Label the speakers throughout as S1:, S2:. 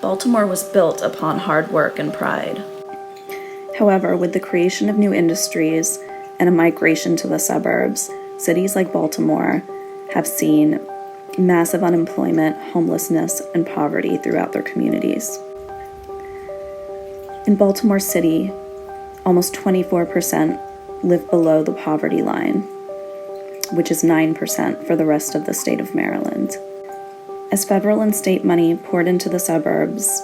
S1: Baltimore was built upon hard work and pride. However, with the creation of new industries and a migration to the suburbs, cities like Baltimore have seen massive unemployment, homelessness, and poverty throughout their communities. In Baltimore City, almost 24% live below the poverty line, which is 9% for the rest of the state of Maryland. As federal and state money poured into the suburbs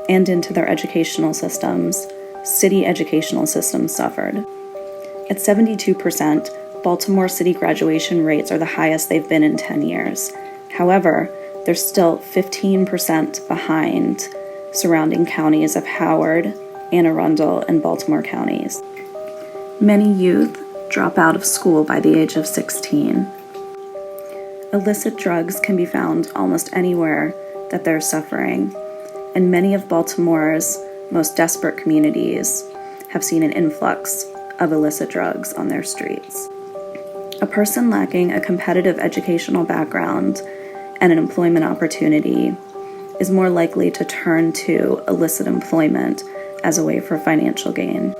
S1: and into their educational systems, city educational systems suffered. At 72%, Baltimore City graduation rates are the highest they've been in 10 years. However, they're still 15% behind surrounding counties of Howard, Anne Arundel, and Baltimore counties. Many youth drop out of school by the age of 16. Illicit drugs can be found almost anywhere that they're suffering, and many of Baltimore's most desperate communities have seen an influx of illicit drugs on their streets. A person lacking a competitive educational background and an employment opportunity is more likely to turn to illicit employment as a way for financial gain.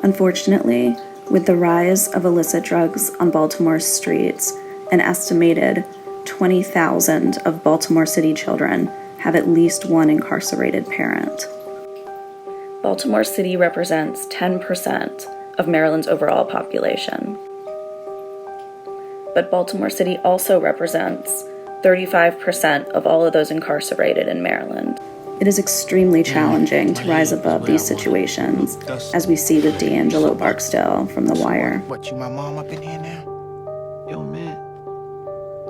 S1: Unfortunately, with the rise of illicit drugs on Baltimore's streets, an estimated 20,000 of Baltimore City children have at least one incarcerated parent. Baltimore City represents 10% of Maryland's overall population. But Baltimore City also represents 35% of all of those incarcerated in Maryland. It is extremely challenging to rise above these situations, as we see with D'Angelo Barksdale from The Wire.
S2: What, you my mom up in here now? Yo, man,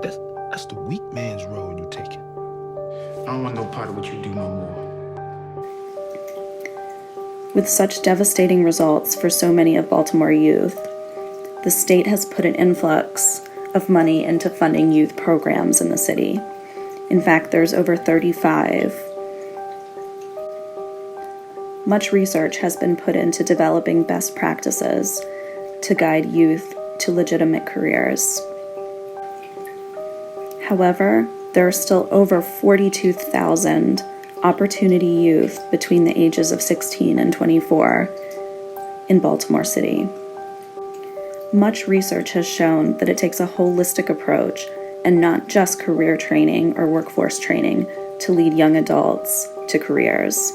S2: that's the weak man's road you taking. I don't want no part of what you do no more.
S1: With such devastating results for so many of Baltimore youth, the state has put an influx of money into funding youth programs in the city. In fact, there's over 35. Much research has been put into developing best practices to guide youth to legitimate careers. However, there are still over 42,000 opportunity youth between the ages of 16 and 24 in Baltimore City. Much research has shown that it takes a holistic approach and not just career training or workforce training to lead young adults to careers.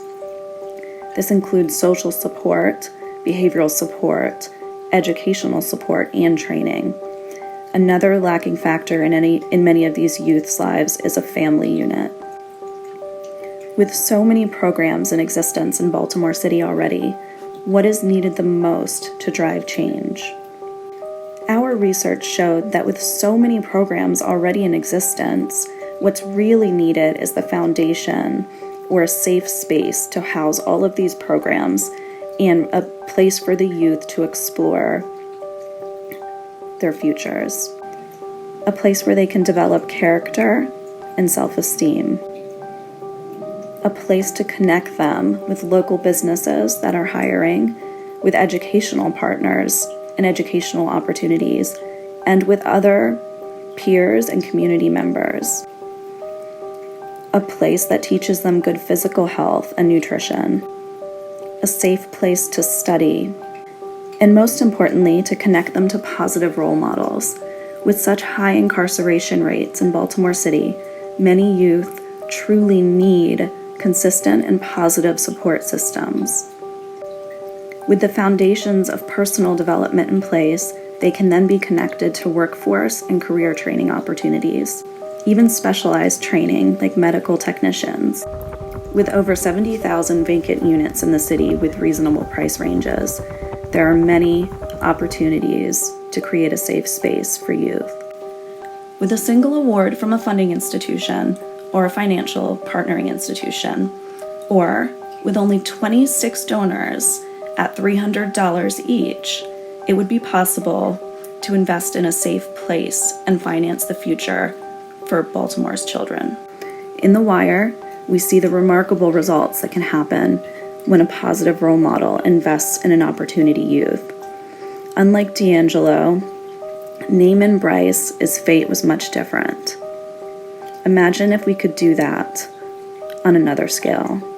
S1: This includes social support, behavioral support, educational support, and training. Another lacking factor in many of these youth's lives is a family unit. With so many programs in existence in Baltimore City already, what is needed the most to drive change? Our research showed that with so many programs already in existence, what's really needed is the foundation or a safe space to house all of these programs and a place for the youth to explore their futures. A place where they can develop character and self-esteem. A place to connect them with local businesses that are hiring, with educational partners and educational opportunities, and with other peers and community members. A place that teaches them good physical health and nutrition. A safe place to study. And most importantly, to connect them to positive role models. With such high incarceration rates in Baltimore City, many youth truly need consistent and positive support systems. With the foundations of personal development in place, they can then be connected to workforce and career training opportunities, even specialized training like medical technicians. With over 70,000 vacant units in the city with reasonable price ranges, there are many opportunities to create a safe space for youth. With a single award from a funding institution or a financial partnering institution, or with only 26 donors at $300 each, it would be possible to invest in a safe place and finance the future for Baltimore's children. In The Wire, we see the remarkable results that can happen when a positive role model invests in an opportunity youth. Unlike D'Angelo, Naaman Bryce's fate was much different. Imagine if we could do that on another scale.